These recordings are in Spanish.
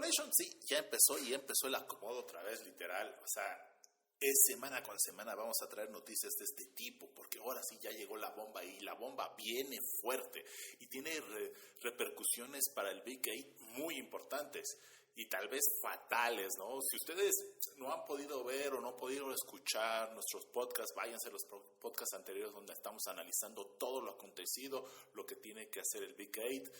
Nation sí, ya empezó el acomodo otra vez, literal. O sea, es semana con semana vamos a traer noticias de este tipo, porque ahora sí ya llegó la bomba y la bomba viene fuerte y tiene repercusiones para el Big 8 muy importantes y tal vez fatales, ¿no? Si ustedes no han podido ver o no han podido escuchar nuestros podcasts, váyanse a los podcasts anteriores donde estamos analizando todo lo acontecido, lo que tiene que hacer el Big 8,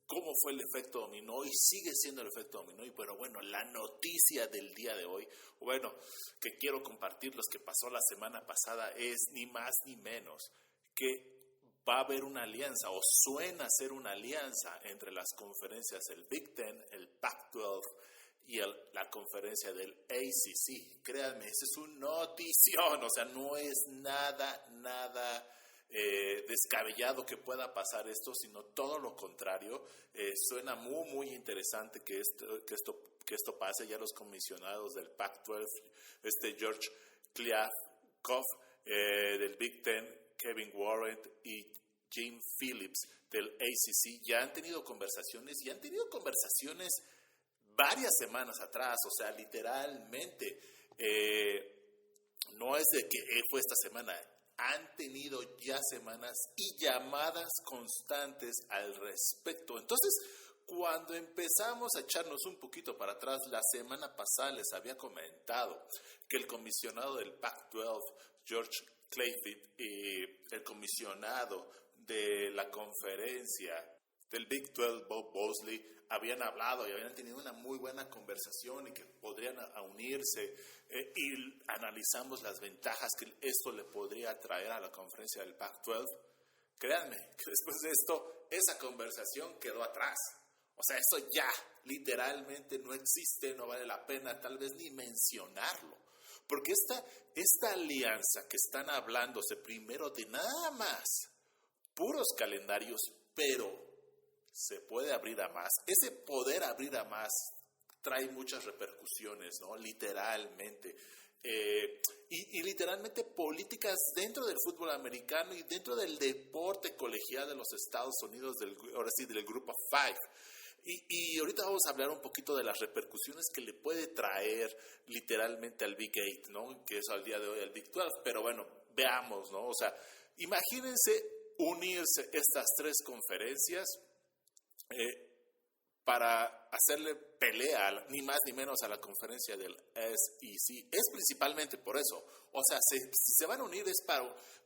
cómo fue el efecto dominó y sigue siendo el efecto dominó. Y bueno, la noticia del día de hoy, bueno, que quiero compartirles que pasó la semana pasada es ni más ni menos que va a haber una alianza o suena ser una alianza entre las conferencias del Big Ten, el Pac-12 y la conferencia del ACC. Créanme, ese es un notición, o sea, no es nada descabellado que pueda pasar esto, sino todo lo contrario. Suena muy, muy interesante que esto pase. Ya los comisionados del Pac-12, George Kliavkoff, del Big Ten, Kevin Warren y Jim Phillips del ACC, ya han tenido conversaciones varias semanas atrás, o sea, literalmente, no es de que fue esta semana. Han tenido ya semanas y llamadas constantes al respecto. Entonces, cuando empezamos a echarnos un poquito para atrás, la semana pasada les había comentado que el comisionado del Pac-12, George Kliavkoff, y el comisionado de la conferencia del Big 12, Bob Bosley, habían hablado y habían tenido una muy buena conversación y que podrían unirse, y analizamos las ventajas que esto le podría traer a la conferencia del Pac-12. Créanme que después de esto, esa conversación quedó atrás. O sea, eso ya literalmente no existe, no vale la pena tal vez ni mencionarlo. Porque esta alianza que están hablándose primero de nada más, puros calendarios, pero se puede abrir a más. Ese poder abrir a más trae muchas repercusiones, ¿no? Literalmente. Y literalmente políticas dentro del fútbol americano y dentro del deporte colegial de los Estados Unidos, ahora sí, del Group of Five. Y ahorita vamos a hablar un poquito de las repercusiones que le puede traer literalmente al Big 8, ¿no? Que es al día de hoy el Big 12. Pero bueno, veamos, ¿no? O sea, imagínense unirse estas tres conferencias para hacerle pelea, ni más ni menos, a la conferencia del SEC. Es principalmente por eso. O sea, si se van a unir es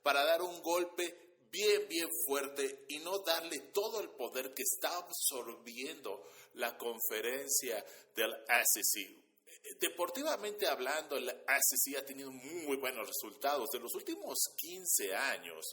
para dar un golpe bien fuerte y no darle todo el poder que está absorbiendo la conferencia del SEC. Deportivamente hablando, el SEC ha tenido muy buenos resultados. De los últimos 15 años,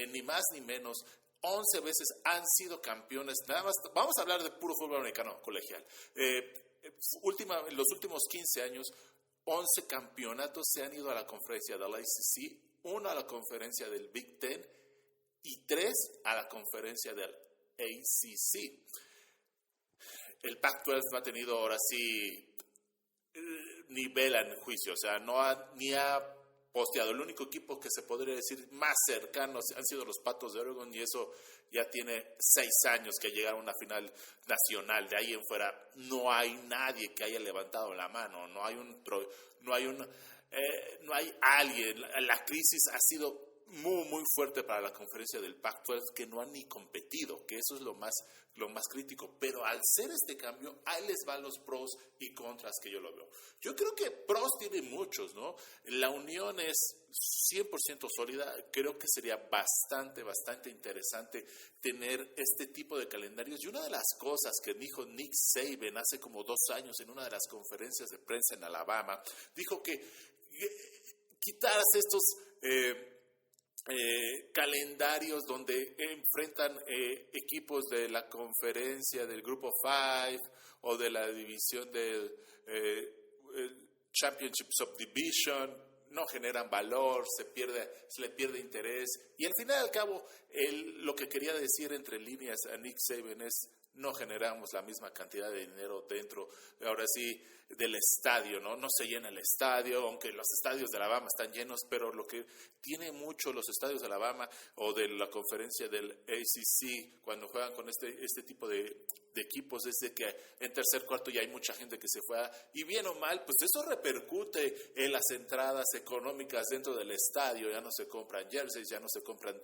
ni más ni menos, 11 veces han sido campeones. Nada más, vamos a hablar de puro fútbol americano colegial. En los últimos 15 años, 11 campeonatos se han ido a la conferencia del ACC, 1 a la conferencia del Big Ten y 3 a la conferencia del ACC. El Pac-12 no ha tenido ahora sí ni vela en juicio, o sea, ni ha posteado. El único equipo que se podría decir más cercano han sido los Patos de Oregon, y eso ya tiene 6 años que llegaron a una final nacional. De ahí en fuera no hay nadie que haya levantado la mano, no hay alguien. La crisis ha sido muy fuerte para la conferencia del Pac-12, que no han ni competido, que eso es lo más crítico. Pero al ser este cambio, ahí les van los pros y contras que yo lo veo. Yo creo que pros tiene muchos, ¿no? La unión es 100% sólida. Creo que sería bastante interesante tener este tipo de calendarios. Y una de las cosas que dijo Nick Saban hace como 2 años en una de las conferencias de prensa en Alabama, dijo que quitarse estos calendarios donde enfrentan equipos de la conferencia del Group of Five o de la división del Championship Subdivision, no generan valor, se le pierde interés. Y al final y al cabo, lo que quería decir entre líneas a Nick Saban es: no generamos la misma cantidad de dinero dentro, ahora sí, del estadio, ¿no? No se llena el estadio, aunque los estadios de Alabama están llenos, pero lo que tiene mucho los estadios de Alabama o de la conferencia del ACC, cuando juegan con este tipo de de equipos es de que en tercer cuarto ya hay mucha gente que se fue y bien o mal, pues eso repercute en las entradas económicas dentro del estadio. Ya no se compran jerseys, ya no se compran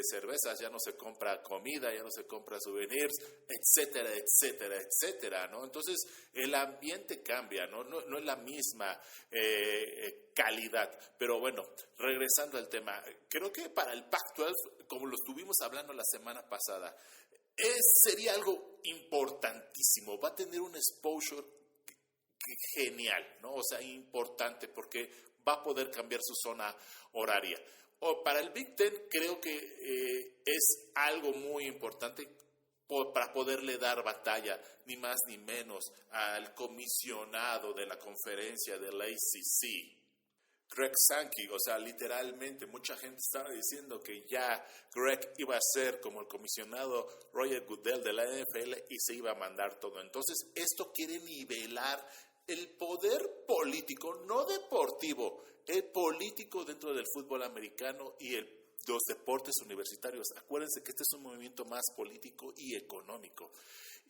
cervezas, ya no se compra comida, ya no se compra souvenirs, etcétera, etcétera, etcétera, ¿no? Entonces el ambiente cambia, no es la misma calidad. Pero bueno, regresando al tema, creo que para el Pac-12, como lo estuvimos hablando la semana pasada, sería algo importantísimo. Va a tener un exposure genial, ¿no? O sea, importante, porque va a poder cambiar su zona horaria. O para el Big Ten creo que es algo muy importante para poderle dar batalla, ni más ni menos, al comisionado de la conferencia del ACC, Greg Sankey. O sea, literalmente mucha gente estaba diciendo que ya Greg iba a ser como el comisionado Roger Goodell de la NFL y se iba a mandar todo. Entonces, esto quiere nivelar el poder político, no deportivo, el político dentro del fútbol americano y los deportes universitarios. Acuérdense que este es un movimiento más político y económico.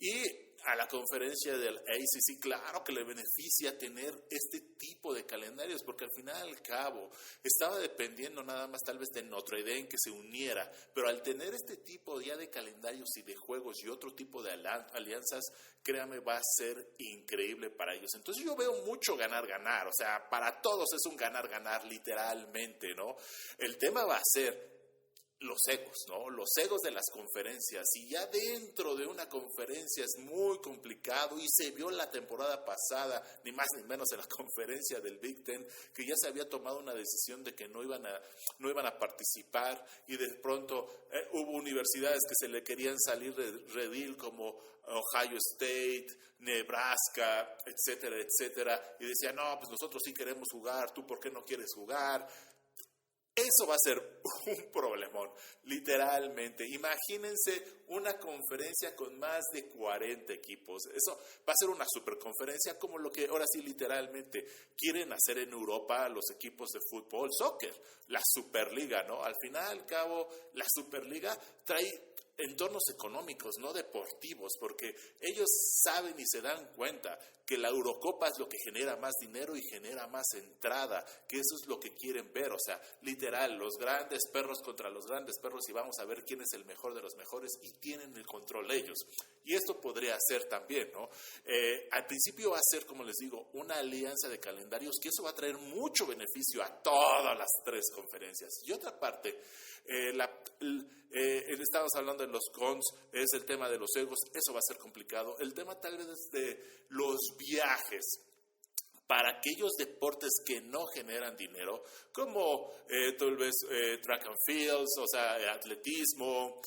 Y a la conferencia del ACC, claro que le beneficia tener este tipo de calendarios, porque al final al cabo estaba dependiendo nada más tal vez de Notre Dame que se uniera, pero al tener este tipo ya de calendarios y de juegos y otro tipo de alianzas, créame, va a ser increíble para ellos. Entonces yo veo mucho ganar-ganar, o sea, para todos es un ganar-ganar literalmente, ¿no? El tema va a ser los egos, ¿no? Los egos de las conferencias. Y ya dentro de una conferencia es muy complicado, y se vio la temporada pasada, ni más ni menos en la conferencia del Big Ten, que ya se había tomado una decisión de que no iban a participar, y de pronto hubo universidades que se le querían salir de redil, como Ohio State, Nebraska, etcétera, etcétera, y decían, no, pues nosotros sí queremos jugar, ¿tú por qué no quieres jugar? Eso va a ser un problemón, literalmente. Imagínense una conferencia con más de 40 equipos. Eso va a ser una superconferencia, como lo que ahora sí literalmente quieren hacer en Europa los equipos de fútbol, soccer, la Superliga, ¿no? Al final, al cabo, la Superliga trae entornos económicos, no deportivos, porque ellos saben y se dan cuenta que la Eurocopa es lo que genera más dinero y genera más entrada, que eso es lo que quieren ver. O sea, literal, los grandes perros contra los grandes perros, y vamos a ver quién es el mejor de los mejores, y tienen el control ellos. Y esto podría ser también, ¿no? Al principio va a ser, como les digo, una alianza de calendarios, que eso va a traer mucho beneficio a todas las tres conferencias. Y otra parte, estamos hablando de los cons, es el tema de los egos, eso va a ser complicado. El tema tal vez de los viajes para aquellos deportes que no generan dinero, como tal vez track and fields, o sea, atletismo,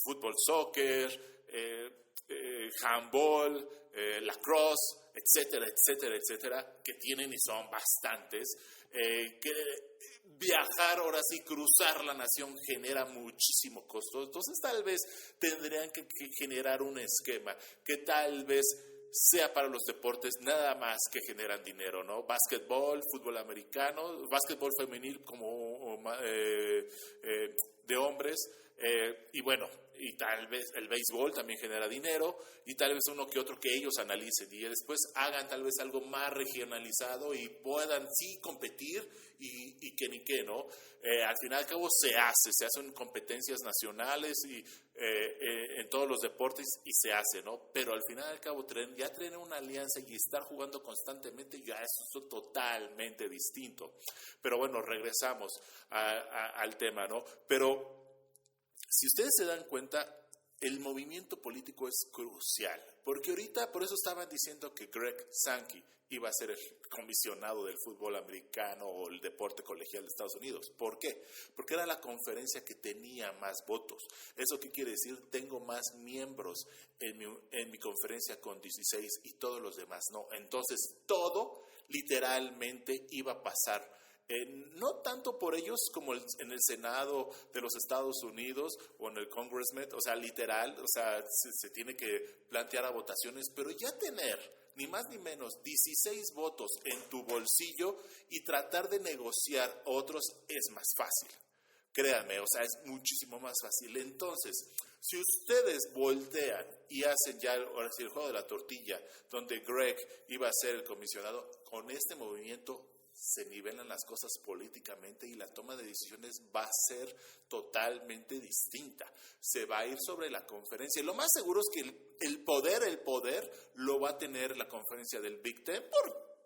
fútbol, soccer, handball, lacrosse, etcétera, etcétera, etcétera, que tienen y son bastantes, que viajar, ahora sí, cruzar la nación genera muchísimo costo. Entonces tal vez tendrían que generar un esquema que tal vez sea para los deportes nada más que generan dinero, ¿no? Básquetbol, fútbol americano, básquetbol femenil como de hombres, y bueno, y tal vez el béisbol también genera dinero, y tal vez uno que otro que ellos analicen y después hagan tal vez algo más regionalizado y puedan sí competir y que ni qué, ¿no? Al final y al cabo se hacen competencias nacionales y en todos los deportes, y se hace, ¿no? Pero al final y al cabo ya traen una alianza y estar jugando constantemente, ya es totalmente distinto. Pero bueno, regresamos al tema, ¿no? Pero si ustedes se dan cuenta, el movimiento político es crucial, porque ahorita por eso estaban diciendo que Greg Sankey iba a ser el comisionado del fútbol americano o el deporte colegial de Estados Unidos. ¿Por qué? Porque era la conferencia que tenía más votos. ¿Eso qué quiere decir? Tengo más miembros en mi conferencia con 16 y todos los demás no. Entonces todo literalmente iba a pasar. No tanto por ellos como en el Senado de los Estados Unidos o en el Congressman, o sea, literal, o sea, se tiene que plantear a votaciones, pero ya tener ni más ni menos 16 votos en tu bolsillo y tratar de negociar otros es más fácil. Créanme, o sea, es muchísimo más fácil. Entonces, Si ustedes voltean y hacen ya ahora sí, el juego de la tortilla, donde Greg iba a ser el comisionado, con este movimiento se nivelan las cosas políticamente y la toma de decisiones va a ser totalmente distinta. Se va a ir sobre la conferencia. Y lo más seguro es que el poder lo va a tener la conferencia del Big Ten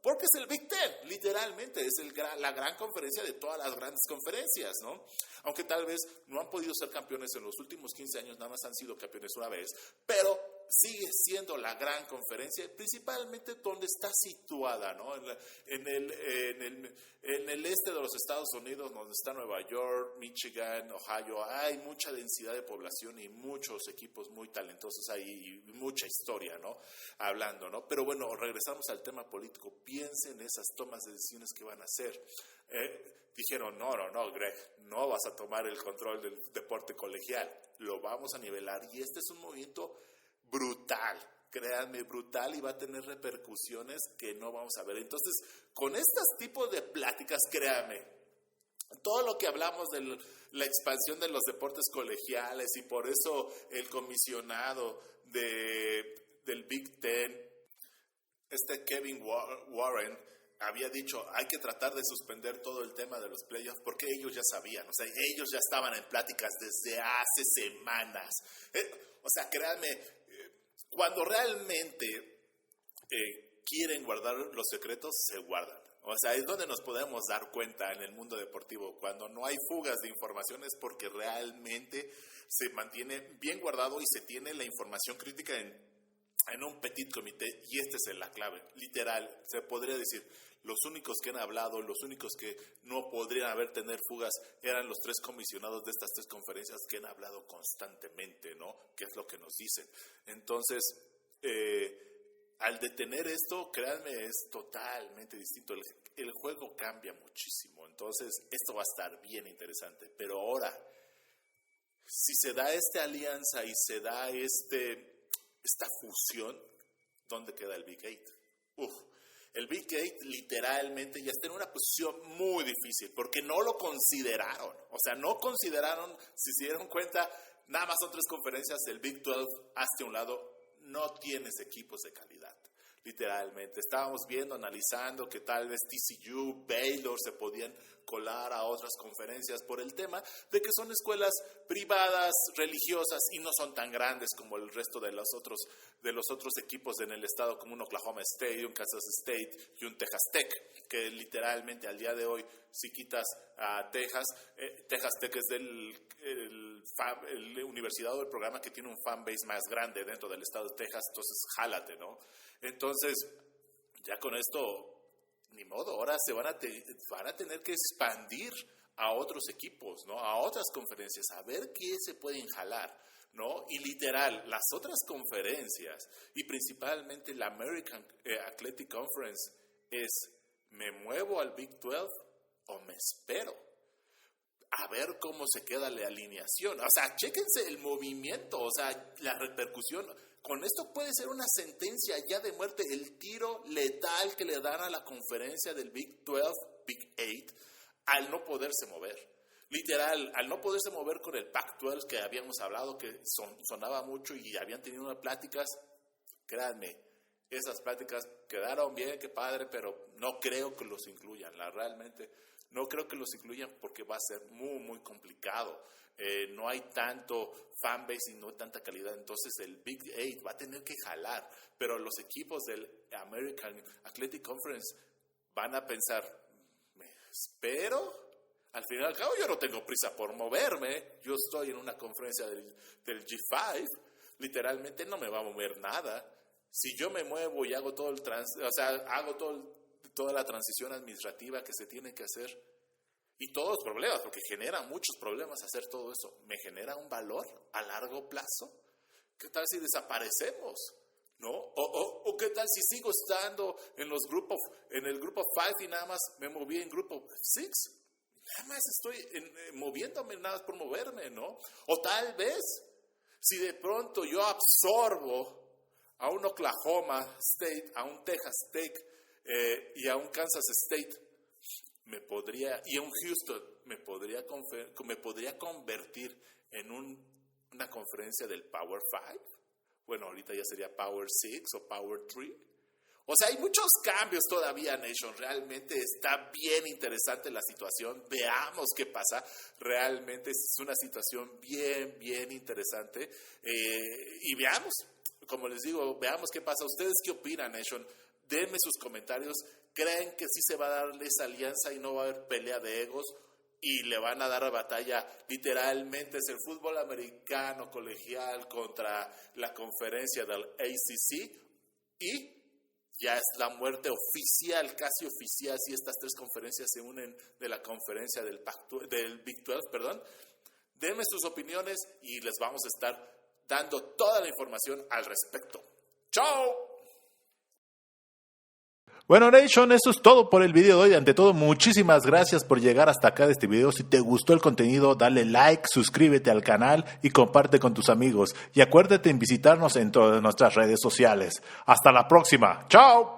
porque es el Big Ten, literalmente, es la gran conferencia de todas las grandes conferencias, ¿no? Aunque tal vez no han podido ser campeones en los últimos 15 años, nada más han sido campeones una vez, pero sigue siendo la gran conferencia, principalmente donde está situada, ¿no? En el este de los Estados Unidos, donde está Nueva York, Michigan, Ohio, hay mucha densidad de población y muchos equipos muy talentosos ahí y mucha historia, ¿no? Hablando, ¿no? Pero bueno, regresamos al tema político. Piensen en esas tomas de decisiones que van a hacer. Dijeron, no, Greg, no vas a tomar el control del deporte colegial, lo vamos a nivelar. Y este es un movimiento brutal, créanme, brutal, y va a tener repercusiones que no vamos a ver. Entonces, con estos tipos de pláticas, créanme, todo lo que hablamos de la expansión de los deportes colegiales y por eso el comisionado del Big Ten, Kevin Warren, había dicho, hay que tratar de suspender todo el tema de los playoffs porque ellos ya sabían, o sea, ellos ya estaban en pláticas desde hace semanas. O sea, créanme, cuando realmente quieren guardar los secretos, se guardan. O sea, es donde nos podemos dar cuenta en el mundo deportivo. Cuando no hay fugas de información es porque realmente se mantiene bien guardado y se tiene la información crítica en un petit comité, y esta es la clave. Literal, se podría decir, los únicos que han hablado, los únicos que no podrían tener fugas, eran los 3 comisionados de estas 3 conferencias que han hablado constantemente, ¿no? Que es lo que nos dicen. Entonces, al detener esto, créanme, es totalmente distinto. El juego cambia muchísimo. Entonces, esto va a estar bien interesante. Pero ahora, si se da esta alianza y se da esta fusión, ¿dónde queda el Big Eight? El Big Eight literalmente ya está en una posición muy difícil porque no lo consideraron. O sea, no consideraron, si se dieron cuenta, nada más son 3 conferencias, el Big 12 hacia un lado, no tienes equipos de calidad. Literalmente, estábamos viendo, analizando que tal vez TCU, Baylor se podían colar a otras conferencias por el tema de que son escuelas privadas, religiosas y no son tan grandes como el resto de los otros equipos en el estado, como un Oklahoma State, un Kansas State y un Texas Tech, que literalmente al día de hoy, si quitas a Texas Tech es la universidad o el programa que tiene un fanbase más grande dentro del estado de Texas, entonces jálate, ¿no? Entonces, ya con esto, ni modo, ahora van a tener que expandir a otros equipos, ¿no? A otras conferencias, a ver qué se pueden jalar, ¿no? Y literal, las otras conferencias, y principalmente la American Athletic Conference, ¿me muevo al Big 12 o me espero? A ver cómo se queda la alineación. O sea, chéquense el movimiento, o sea, la repercusión. Con esto puede ser una sentencia ya de muerte, el tiro letal que le dan a la conferencia del Big 12, Big 8, al no poderse mover. Literal, al no poderse mover con el Pac-12 que habíamos hablado, que sonaba mucho y habían tenido unas pláticas, créanme, esas pláticas quedaron bien, qué padre, pero no creo que los incluyan, realmente no creo que los incluyan porque va a ser muy, muy complicado. No hay tanto fanbase y no hay tanta calidad, entonces el Big 8 va a tener que jalar, pero los equipos del American Athletic Conference van a pensar, ¿me espero? Al final y al cabo yo no tengo prisa por moverme, yo estoy en una conferencia del G5, literalmente no me va a mover nada. Si yo me muevo y hago toda la transición administrativa que se tiene que hacer, y todos los problemas, porque genera muchos problemas hacer todo eso, ¿me genera un valor a largo plazo? ¿Qué tal si desaparecemos? ¿No? ¿O qué tal si sigo estando en el grupo 5 y nada más me moví en grupo 6? Nada más estoy moviéndome nada más por moverme, ¿no? O tal vez, si de pronto yo absorbo a un Oklahoma State, a un Texas Tech y a un Kansas State, y a un Houston, me podría convertir en un una conferencia del Power 5. Bueno, ahorita ya sería Power 6 o Power 3. O sea, hay muchos cambios todavía, Nation. Realmente está bien interesante la situación. Veamos qué pasa. Realmente es una situación bien, bien interesante. Y veamos, como les digo, veamos qué pasa. ¿Ustedes qué opinan, Nation? Denme sus comentarios. ¿Creen que sí se va a dar esa alianza y no va a haber pelea de egos? Y le van a dar batalla, literalmente es el fútbol americano colegial contra la conferencia del ACC, y ya es la muerte oficial, casi oficial, si estas tres conferencias se unen de la conferencia del Big 12, perdón. Denme sus opiniones y les vamos a estar dando toda la información al respecto. ¡Chao! Bueno, Nation, eso es todo por el video de hoy. Ante todo, muchísimas gracias por llegar hasta acá de este video. Si te gustó el contenido, dale like, suscríbete al canal y comparte con tus amigos. Y acuérdate en visitarnos en todas nuestras redes sociales. Hasta la próxima. ¡Chao!